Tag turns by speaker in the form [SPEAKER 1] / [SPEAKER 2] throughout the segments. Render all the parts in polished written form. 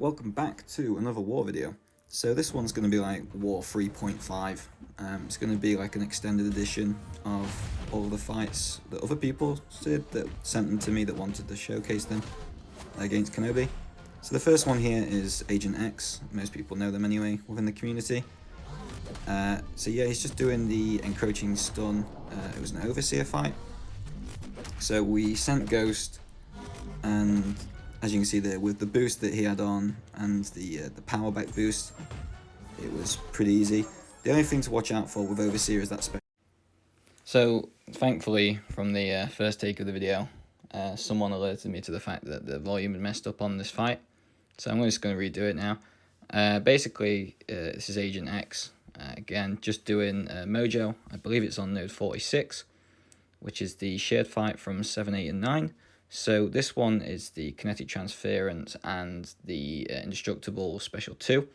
[SPEAKER 1] Welcome back to another war video. So this one's going to be like War 3.5. It's going to be like an extended edition of all the fights that other people did that sent them to me that wanted to showcase them against KENOB. So the first one here is Agent X. Most people know them anyway within the community. So yeah, he's just doing the encroaching stun. It was an Overseer fight. So we sent Ghost, and as you can see there, with the boost that he had on and the power back boost, it was pretty easy. The only thing to watch out for with Overseer is that special. So thankfully, from the first take of the video, someone alerted me to the fact that the volume had messed up on this fight. So I'm just going to redo it now. Basically, this is Agent X. Again, just doing Mojo. I believe it's on node 46, which is the shared fight from 7, 8, and 9. So this one is the kinetic transference and the indestructible special 2.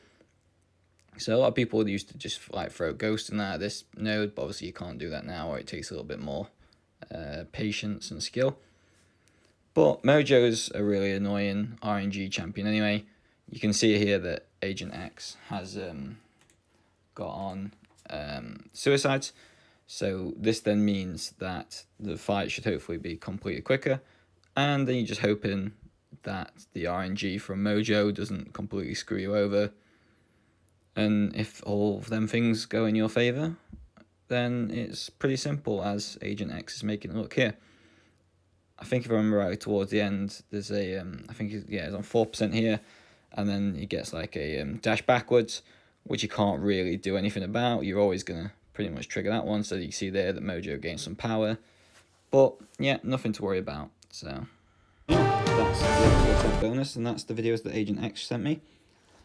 [SPEAKER 1] So a lot of people used to just like throw Ghost in there at this node, but obviously you can't do that now, or it takes a little bit more patience and skill. But Mojo's a really annoying RNG champion anyway. You can see here that Agent X has got on suicides. So this then means that the fight should hopefully be completed quicker. And then you're just hoping that the RNG from Mojo doesn't completely screw you over. And if all of them things go in your favour, then it's pretty simple, as Agent X is making it look here. I think if I remember right, towards the end, there's a, I think, it's on 4% here, and then he gets like a dash backwards, which you can't really do anything about. You're always going to pretty much trigger that one, so you see there that Mojo gains some power. But yeah, nothing to worry about. So yeah, that's the top bonus, and that's the videos that Agent X sent me.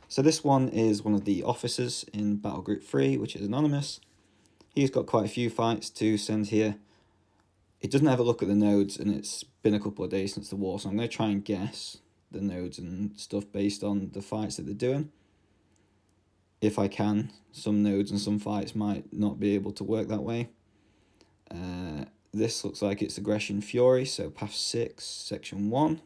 [SPEAKER 1] So this one is one of the officers in Battle Group 3, which is anonymous. He's got quite a few fights to send here. It doesn't have a look at the nodes, and it's been a couple of days since the war, so I'm going to try and guess the nodes and stuff based on the fights that they're doing. If I can, some nodes and some fights might not be able to work that way. This looks like it's Aggression Fury, so Path 6, Section 1.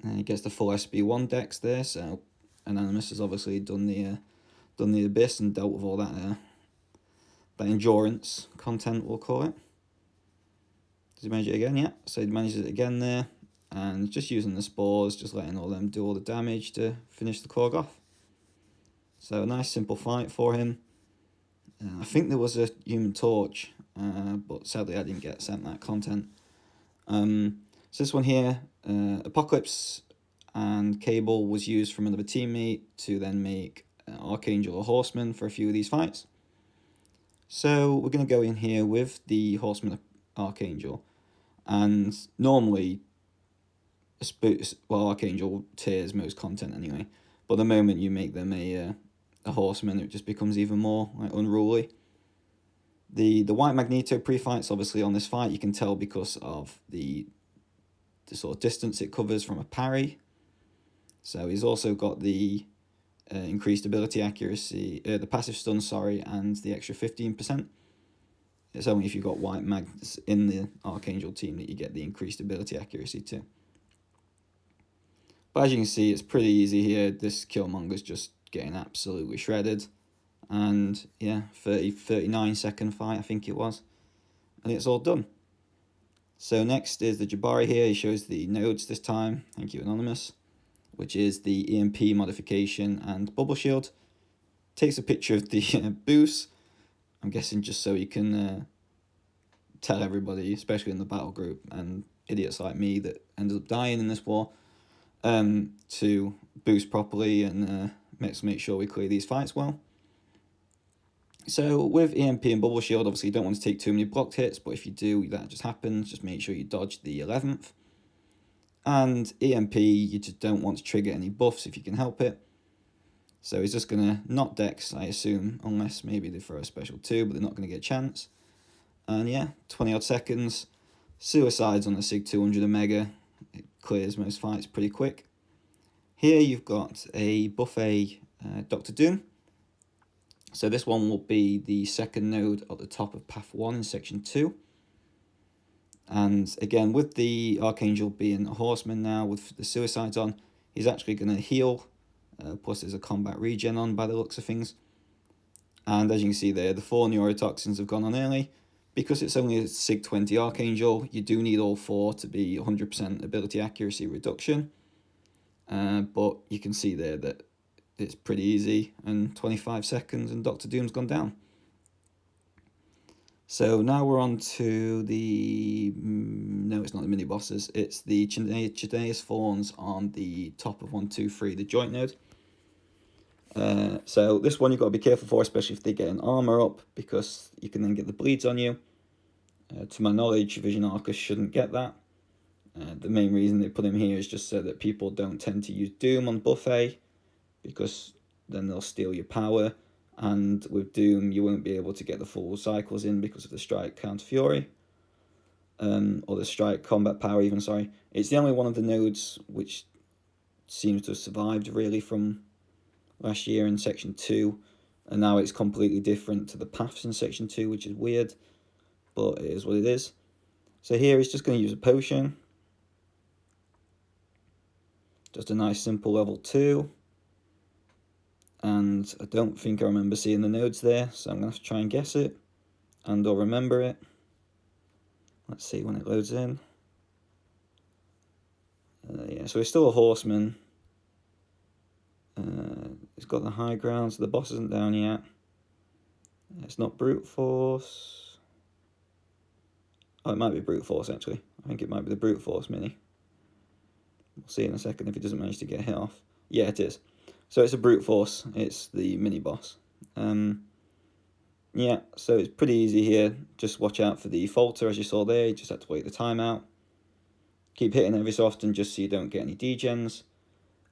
[SPEAKER 1] And he gets the full SB1 decks there, so Anonymous has obviously done the Abyss and dealt with all that endurance content, we'll call it. Does he manage it again? Yeah, so he manages it again there, and just using the spores, just letting all them do all the damage to finish the Korg off. So a nice simple fight for him. I think there was a Human Torch, but sadly I didn't get sent that content. So this one here, Apocalypse and Cable was used from another teammate to then make Archangel or Horseman for a few of these fights. So we're going to go in here with the Horseman Archangel, and normally, Archangel tears most content anyway, but the moment you make them a Horseman, it just becomes even more like unruly. The White Magneto pre-fight's obviously on this fight, you can tell because of the sort of distance it covers from a parry. So he's also got the increased ability accuracy, the passive stun, and the extra 15%. It's only if you've got White Mags in the Archangel team that you get the increased ability accuracy too. But as you can see, it's pretty easy here. This Killmonger's just getting absolutely shredded. And yeah, 39 second fight, I think it was. And it's all done. So next is the Jabari here. He shows the nodes this time. Thank you, Anonymous. Which is the EMP modification and bubble shield. Takes a picture of the boost. I'm guessing just so you can tell everybody, especially in the battle group and idiots like me that ended up dying in this war, to boost properly and make sure we clear these fights well. So with EMP and bubble shield, obviously you don't want to take too many blocked hits, but if you do, that just happens. Just make sure you dodge the 11th. And EMP, you just don't want to trigger any buffs if you can help it. So he's just going to not dex, I assume, unless maybe they throw a special 2, but they're not going to get a chance. And yeah, 20 odd seconds. Suicides on the SIG 200 Omega. It clears most fights pretty quick. Here you've got a buffet Dr. Doom. So this one will be the second node at the top of Path 1 in Section 2. And again, with the Archangel being a horseman now, with the suicides on, he's actually going to heal. Plus there's a combat regen on by the looks of things. And as you can see there, the 4 neurotoxins have gone on early. Because it's only a SIG 20 Archangel, you do need all 4 to be 100% ability accuracy reduction. But you can see there that it's pretty easy, and 25 seconds and Dr. Doom's gone down. So now we're on to the, no, it's not the mini bosses, it's the Chideus Fawns on the top of 1, 2, 3, the joint node. So this one you've got to be careful for, especially if they get an armor up, because you can then get the bleeds on you. To my knowledge, Vision Arcus shouldn't get that. The main reason they put him here is just so that people don't tend to use Doom on Buffet, because then they'll steal your power, and with Doom you won't be able to get the full cycles in because of the Strike Counter Fury. Or the Strike Combat Power even, sorry. It's the only one of the nodes which seems to have survived really from last year in Section 2, and now it's completely different to the paths in Section 2, which is weird, but it is what it is. So here he's just going to use a potion. Just a nice simple level 2. And I don't think I remember seeing the nodes there, so I'm going to have to try and guess it. And or remember it. Let's see when it loads in. Yeah, so he's still a horseman. He's got the high ground, so the boss isn't down yet. It's not brute force. Oh, it might be brute force actually. I think it might be the brute force mini. We'll see in a second if he doesn't manage to get hit off. Yeah, it is. So it's a brute force. It's the mini boss. Yeah, so it's pretty easy here. Just watch out for the falter, as you saw there. You just have to wait the timeout. Keep hitting every so often just so you don't get any degens.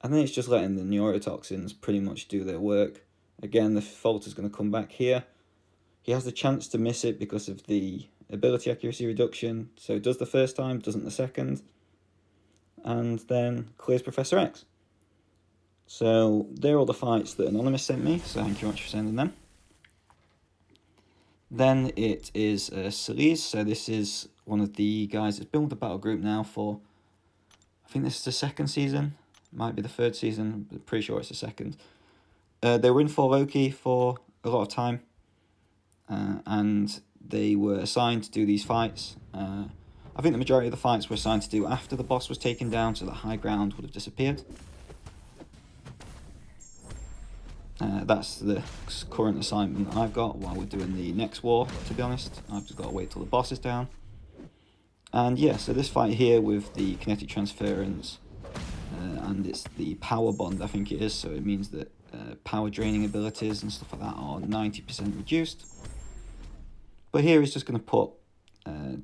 [SPEAKER 1] And then it's just letting the neurotoxins pretty much do their work. Again, the falter's going to come back here. He has the chance to miss it because of the ability accuracy reduction. So it does the first time, doesn't the second. And then clears Professor X. So they're all the fights that Anonymous sent me, so thank you much for sending them. Then it is Cerise, so this is one of the guys that's been with the battle group now for, I think this is the 2nd season, might be the 3rd season, but pretty sure it's the 2nd. They were in for Loki for a lot of time, and they were assigned to do these fights. I think the majority of the fights were assigned to do after the boss was taken down, so the high ground would have disappeared. That's the current assignment that I've got while we're doing the next war, to be honest. I've just got to wait till the boss is down. And yeah, so this fight here with the kinetic transference, and it's the power bond, I think it is, so it means that power draining abilities and stuff like that are 90% reduced. But here he's just going to put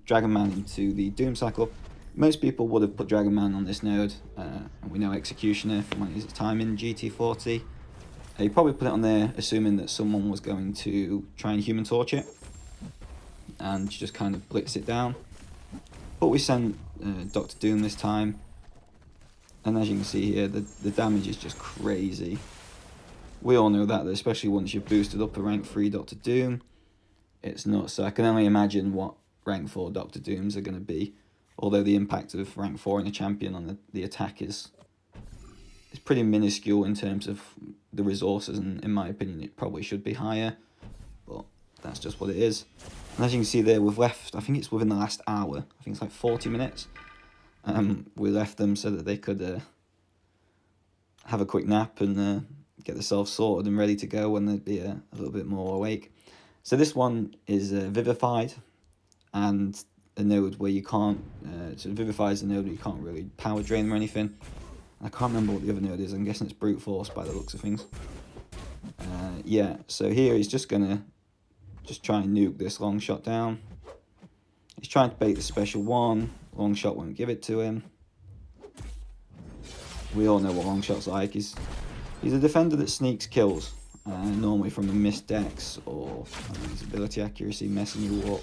[SPEAKER 1] Dragon Man into the Doom cycle. Most people would have put Dragon Man on this node, and we know Executioner from his time in GT40. He probably put it on there assuming that someone was going to try and Human Torch it and just kind of blitz it down. But we sent Dr. Doom this time, and as you can see here, the damage is just crazy. We all know that, especially once you've boosted up a rank 3 Dr. Doom, it's nuts. So I can only imagine what rank 4 Dr. Dooms are going to be, although the impact of rank 4 in a champion on the attack is pretty minuscule in terms of the resources, and in my opinion it probably should be higher, but that's just what it is. And as you can see there, we've left, I think it's within the last hour, I think it's like 40 minutes, we left them so that they could have a quick nap and get themselves sorted and ready to go when they'd be a little bit more awake. So this one is Vivified, and a node where you can't, so Vivify is a node where you can't really power drain them or anything. I can't remember what the other node is. I'm guessing it's Brute Force by the looks of things. Yeah, so here he's just going to just try and nuke this long shot down. He's trying to bait the special one. Long shot won't give it to him. We all know what long shot's like. He's a defender that sneaks kills, normally from a missed dex or his ability accuracy messing you up.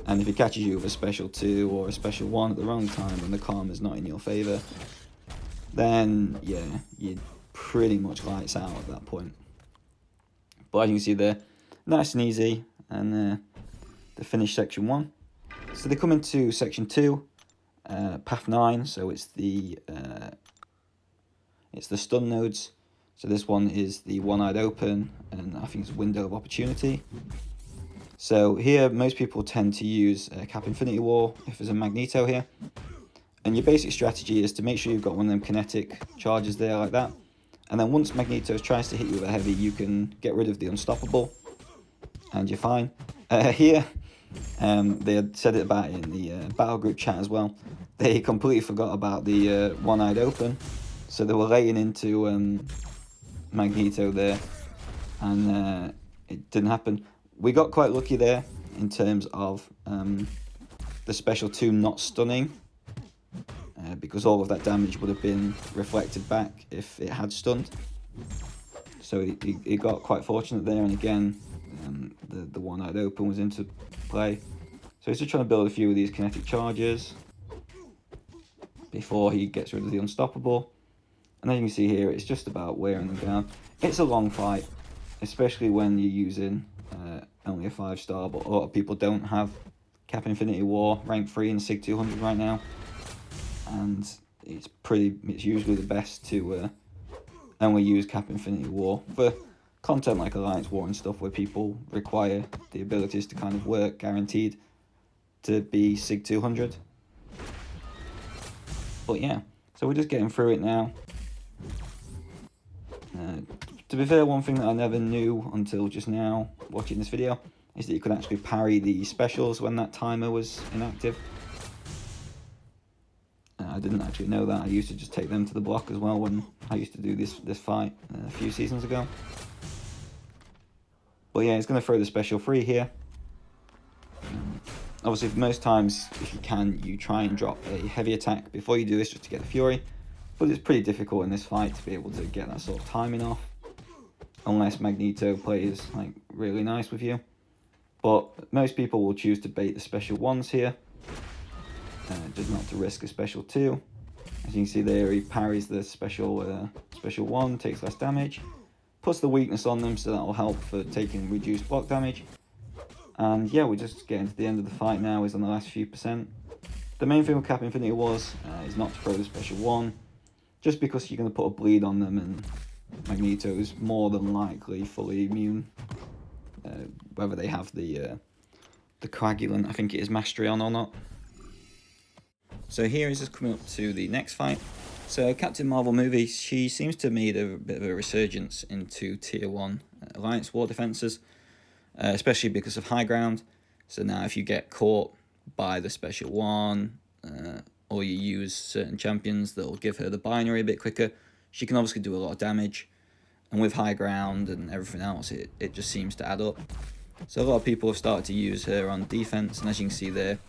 [SPEAKER 1] And if he catches you with a special 2 or a special 1 at the wrong time when the karma's not in your favour, then yeah, you're pretty much lights out at that point. But as you can see there, nice and easy, and to finish section 1. So they come into section 2, path 9. So it's the stun nodes. So this one is the one-eyed open, and I think it's window of opportunity. So here most people tend to use Cap Infinity War if there's a Magneto here. And your basic strategy is to make sure you've got one of them kinetic charges there like that. And then once Magneto tries to hit you with a heavy, you can get rid of the unstoppable, and you're fine. Here, they had said it about it in the battle group chat as well. They completely forgot about the one-eyed open, so they were laying into Magneto there, and it didn't happen. We got quite lucky there in terms of the special 2 not stunning, because all of that damage would have been reflected back if it had stunned. So he got quite fortunate there, and again, the one-eyed open was into play. So he's just trying to build a few of these kinetic charges before he gets rid of the unstoppable. And then you can see here, it's just about wearing them down. It's a long fight, especially when you're using only a 5-star, but a lot of people don't have Cap Infinity War rank 3 in Sig 200 right now. And it's usually the best to only use Cap Infinity War for content like Alliance War and stuff, where people require the abilities to kind of work guaranteed to be Sig 200. But yeah, so we're just getting through it now. To be fair, one thing that I never knew until just now watching this video is that you could actually parry the specials when that timer was inactive. I didn't actually know that. I used to just take them to the block as well when I used to do this fight a few seasons ago. But yeah, it's going to throw the special free here. Obviously, for most times, if you can, you try and drop a heavy attack before you do this just to get the Fury. But it's pretty difficult in this fight to be able to get that sort of timing off, unless Magneto plays like really nice with you. But most people will choose to bait the special 1s here, just not to risk a special 2. As you can see there, he parries the special 1, takes less damage, puts the weakness on them, so that will help for taking reduced block damage. And yeah, we're just getting to the end of the fight now. Is on the last few percent. The main thing with Cap Infinity Wars is not to throw the special 1, just because you're going to put a bleed on them, and Magneto is more than likely fully immune, whether they have the coagulant, I think it is, mastery on or not. So here is just coming up to the next fight. So Captain Marvel movie, she seems to have made a bit of a resurgence into Tier 1 Alliance War defenses, especially because of high ground. So now if you get caught by the special 1, or you use certain champions that will give her the binary a bit quicker, she can obviously do a lot of damage. And with high ground and everything else, it just seems to add up. So a lot of people have started to use her on defense, and as you can see there,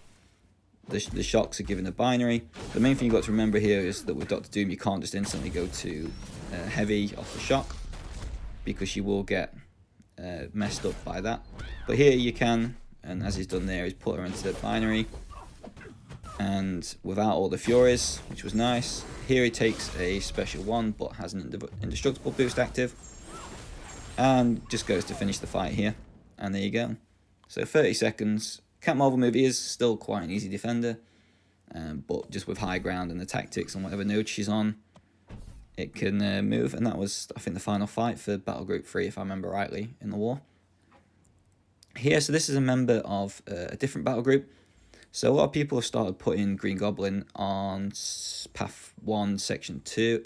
[SPEAKER 1] the shocks are given a binary. The main thing you've got to remember here is that with Doctor Doom, you can't just instantly go to heavy off the shock, because you will get messed up by that. But here you can, and as he's done there, he's put her into the binary, and without all the Furies, which was nice. Here he takes a special 1, but has an indestructible boost active, and just goes to finish the fight here. And there you go. So 30 seconds. Cap Marvel movie is still quite an easy defender, but just with high ground and the tactics and whatever node she's on, it can move. And that was, I think, the final fight for Battle Group 3, if I remember rightly, in the war. Here, so this is a member of a different battle group. So a lot of people have started putting Green Goblin on Path 1, Section 2,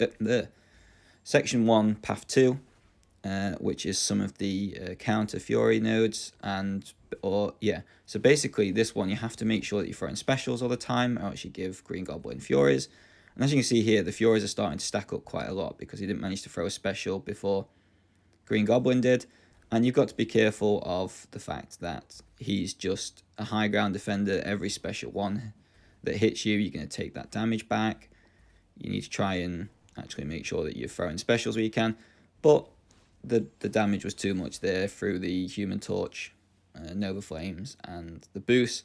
[SPEAKER 1] Section 1, Path 2, which is some of the counter Fury nodes, so basically this one you have to make sure that you're throwing specials all the time, or else you give Green Goblin Furies. And as you can see here, the Furies are starting to stack up quite a lot because he didn't manage to throw a special before Green Goblin did. And you've got to be careful of the fact that he's just a high ground defender. Every special 1 that hits you, you're going to take that damage back. You need to try and actually make sure that you're throwing specials where you can. But the damage was too much there through the Human Torch, Nova Flames, and the boost.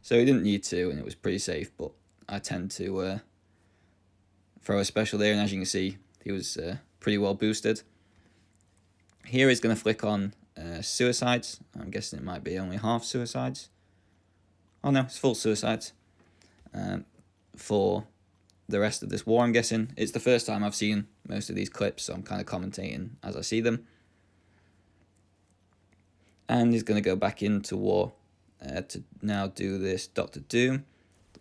[SPEAKER 1] So he didn't need to, and it was pretty safe. But I tend to throw a special there, and as you can see, he was pretty well boosted. Here he's going to flick on suicides. I'm guessing it might be only half suicides. Oh no, it's full suicides for the rest of this war, I'm guessing. It's the first time I've seen most of these clips, so I'm kind of commentating as I see them. And he's going to go back into war to now do this Dr. Doom,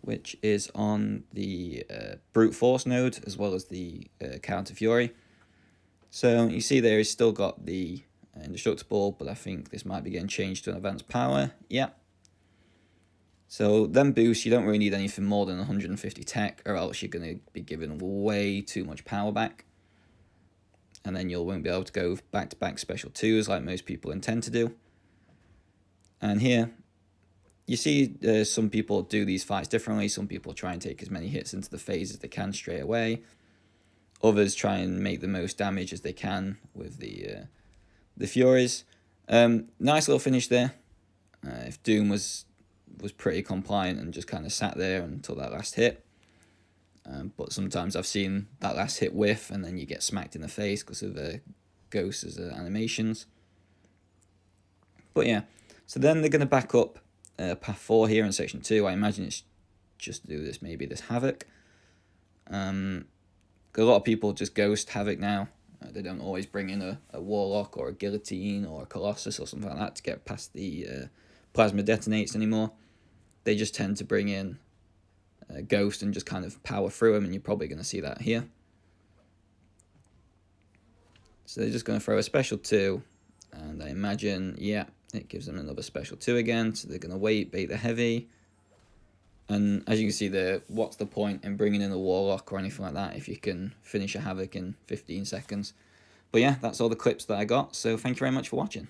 [SPEAKER 1] which is on the Brute Force node, as well as the Counter Fury. So you see there he's still got the Indestructible, but I think this might be getting changed to an Advanced Power. Yeah. So then boosts, you don't really need anything more than 150 tech, or else you're going to be given way too much power back. And then you won't be able to go back-to-back special 2s like most people intend to do. And here, you see some people do these fights differently. Some people try and take as many hits into the phase as they can straight away. Others try and make the most damage as they can with the Furies. Nice little finish there. If Doom was pretty compliant and just kind of sat there until that last hit. But sometimes I've seen that last hit whiff and then you get smacked in the face because of the Ghost's animations. But yeah, so then they're going to back up path 4 here in section 2. I imagine it's just to do this, maybe this Havoc. A lot of people just ghost Havoc now. They don't always bring in a Warlock or a Guillotine or a Colossus or something like that to get past the Plasma Detonates anymore. They just tend to bring in Ghost and just kind of power through him, and you're probably going to see that here. So they're just going to throw a special 2, and I imagine, yeah, it gives them another special 2 again, so they're going to wait, bait the heavy. And as you can see there, what's the point in bringing in a Warlock or anything like that if you can finish a Havoc in 15 seconds? But yeah, that's all the clips that I got, so thank you very much for watching.